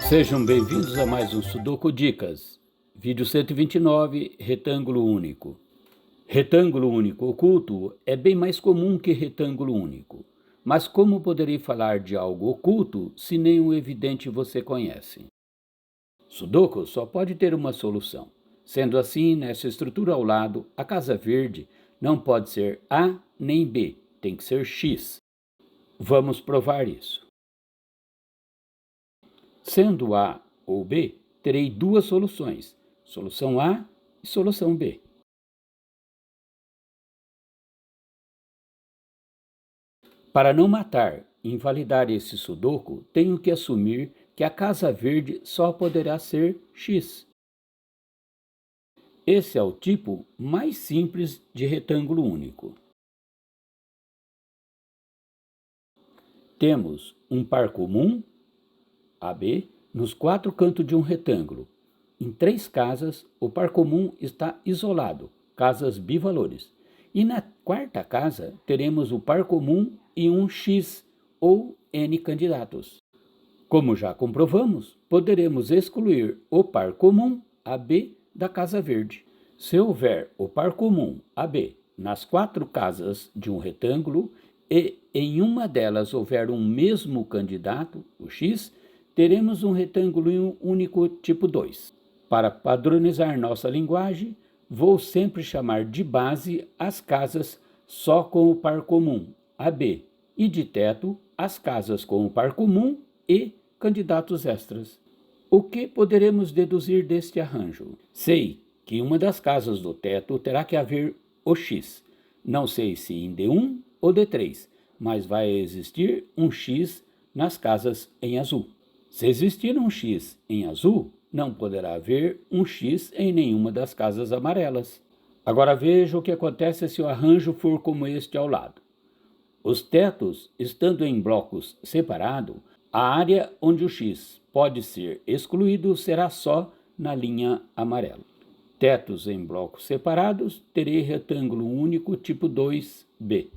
Sejam bem-vindos a mais um Sudoku Dicas. Vídeo 129, retângulo único. Retângulo único oculto é bem mais comum que retângulo único. Mas como poderei falar de algo oculto se nem o evidente você conhece? Sudoku só pode ter uma solução. Sendo assim, nessa estrutura ao lado, a casa verde não pode ser A nem B, tem que ser X. Vamos provar isso. Sendo A ou B, terei duas soluções, solução A e solução B. Para não matar e invalidar esse sudoku, tenho que assumir que a casa verde só poderá ser X. Esse é o tipo mais simples de retângulo único. Temos um par comum, AB, nos quatro cantos de um retângulo. Em três casas, o par comum está isolado, casas bivalores. E na quarta casa, teremos o par comum e um X, ou N candidatos. Como já comprovamos, poderemos excluir o par comum, AB, da casa verde. Se houver o par comum, AB, nas quatro casas de um retângulo, e em uma delas houver um mesmo candidato, o X, teremos um retângulo único tipo 2. Para padronizar nossa linguagem, vou sempre chamar de base as casas só com o par comum, AB, e de teto as casas com o par comum e candidatos extras. O que poderemos deduzir deste arranjo? Sei que em uma das casas do teto terá que haver o X. Não sei se em D1 ou D3, mas vai existir um X nas casas em azul. Se existir um X em azul, não poderá haver um X em nenhuma das casas amarelas. Agora veja o que acontece se o arranjo for como este ao lado. Os tetos, estando em blocos separados, a área onde o X pode ser excluído será só na linha amarela. Tetos em blocos separados, terei retângulo único tipo 2B.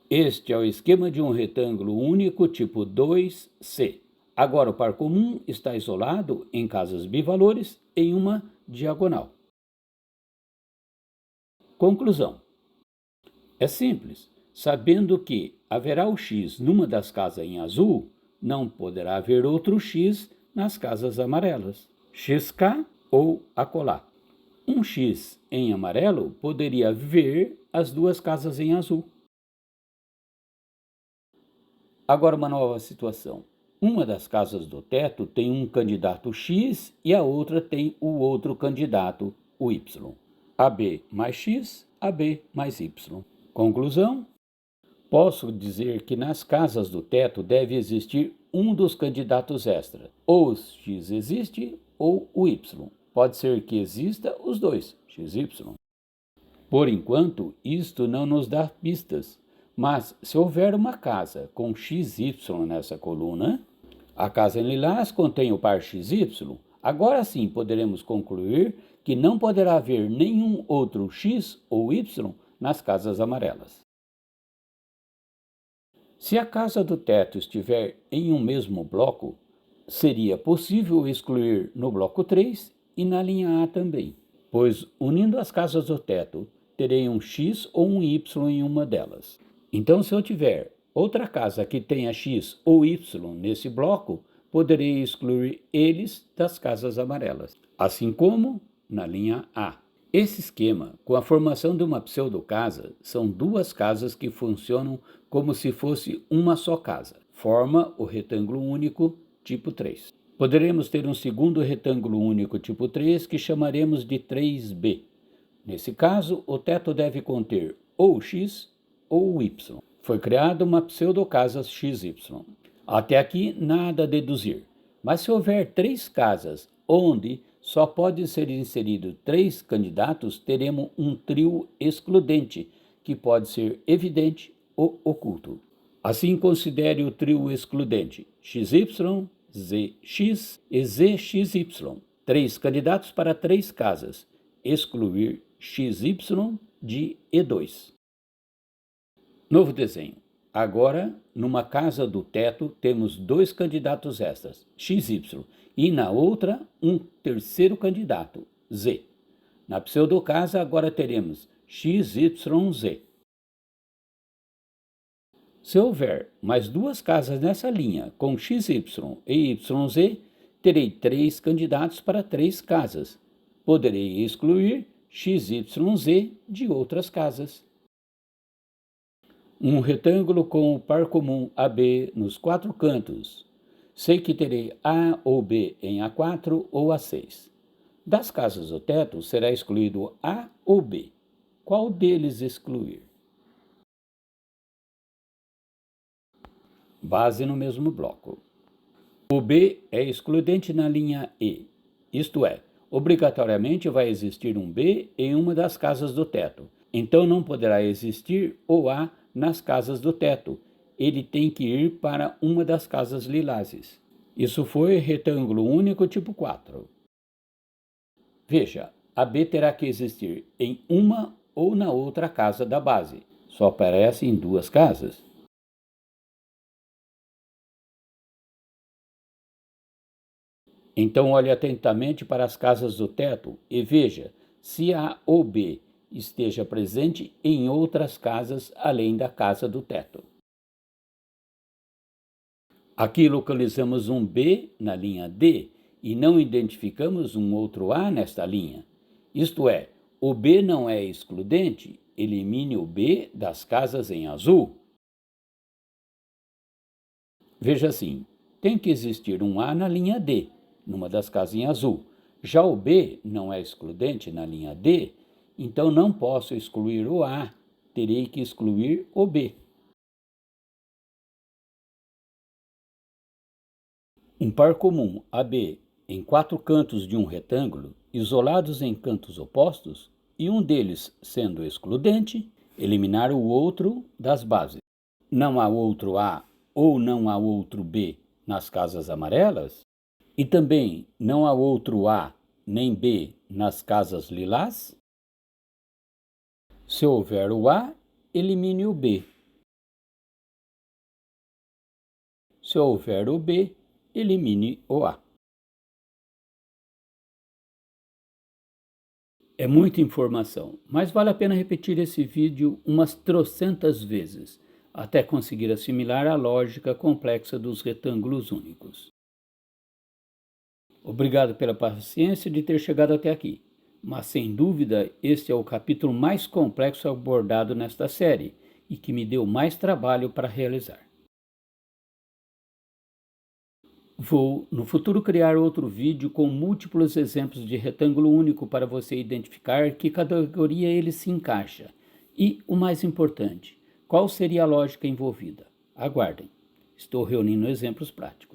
Este é o esquema de um retângulo único tipo 2C. Agora o par comum está isolado em casas bivalores em uma diagonal. Conclusão. É simples. Sabendo que haverá o X numa das casas em azul, não poderá haver outro X nas casas amarelas. XK ou acolá. Um X em amarelo poderia ver as duas casas em azul. Agora uma nova situação. Uma das casas do teto tem um candidato X e a outra tem o outro candidato, o Y. AB mais X, AB mais Y. Conclusão? Posso dizer que nas casas do teto deve existir um dos candidatos extra. Ou X existe ou o Y. Pode ser que exista os dois, XY. Por enquanto, isto não nos dá pistas. Mas se houver uma casa com XY nessa coluna, a casa em lilás contém o par XY, agora sim poderemos concluir que não poderá haver nenhum outro X ou Y nas casas amarelas. Se a casa do teto estiver em um mesmo bloco, seria possível excluir no bloco 3 e na linha A também, pois unindo as casas do teto, terei um X ou um Y em uma delas. Então, se eu tiver outra casa que tenha X ou Y nesse bloco, poderei excluir eles das casas amarelas, assim como na linha A. Esse esquema, com a formação de uma pseudocasa, são duas casas que funcionam como se fosse uma só casa. Forma o retângulo único tipo 3. Poderemos ter um segundo retângulo único tipo 3 que chamaremos de 3B. Nesse caso, o teto deve conter ou X ou Y. Foi criada uma pseudocasa XY. Até aqui, nada a deduzir. Mas se houver três casas onde só podem ser inseridos três candidatos, teremos um trio excludente, que pode ser evidente ou oculto. Assim, considere o trio excludente XY, ZX e ZXY. Três candidatos para três casas. Excluir XY de E2. Novo desenho. Agora, numa casa do teto, temos dois candidatos extras, XY, e na outra, um terceiro candidato, Z. Na pseudocasa, agora teremos XYZ. Se houver mais duas casas nessa linha com XY e YZ, terei três candidatos para três casas. Poderei excluir XYZ de outras casas. Um retângulo com o par comum AB nos quatro cantos. Sei que terei A ou B em A4 ou A6. Das casas do teto será excluído A ou B. Qual deles excluir? Base no mesmo bloco. O B é excludente na linha E, isto é, obrigatoriamente vai existir um B em uma das casas do teto. Então não poderá existir o A nas casas do teto. Ele tem que ir para uma das casas lilazes. Isso foi retângulo único tipo 4. Veja, a B terá que existir em uma ou na outra casa da base. Só aparece em duas casas. Então olhe atentamente para as casas do teto e veja se A ou B esteja presente em outras casas além da casa do teto. Aqui localizamos um B na linha D e não identificamos um outro A nesta linha. Isto é, o B não é excludente, elimine o B das casas em azul. Veja assim, tem que existir um A na linha D, numa das casas em azul. Já o B não é excludente na linha D, então não posso excluir o A, terei que excluir o B. Um par comum AB em quatro cantos de um retângulo, isolados em cantos opostos, e um deles sendo excludente, eliminar o outro das bases. Não há outro A ou não há outro B nas casas amarelas? E também não há outro A nem B nas casas lilás? Se houver o A, elimine o B. Se houver o B, elimine o A. É muita informação, mas vale a pena repetir esse vídeo umas trocentas vezes, até conseguir assimilar a lógica complexa dos retângulos únicos. Obrigado pela paciência de ter chegado até aqui, mas sem dúvida este é o capítulo mais complexo abordado nesta série e que me deu mais trabalho para realizar. Vou, no futuro, criar outro vídeo com múltiplos exemplos de retângulo único para você identificar que categoria ele se encaixa. E, o mais importante, qual seria a lógica envolvida? Aguardem, estou reunindo exemplos práticos.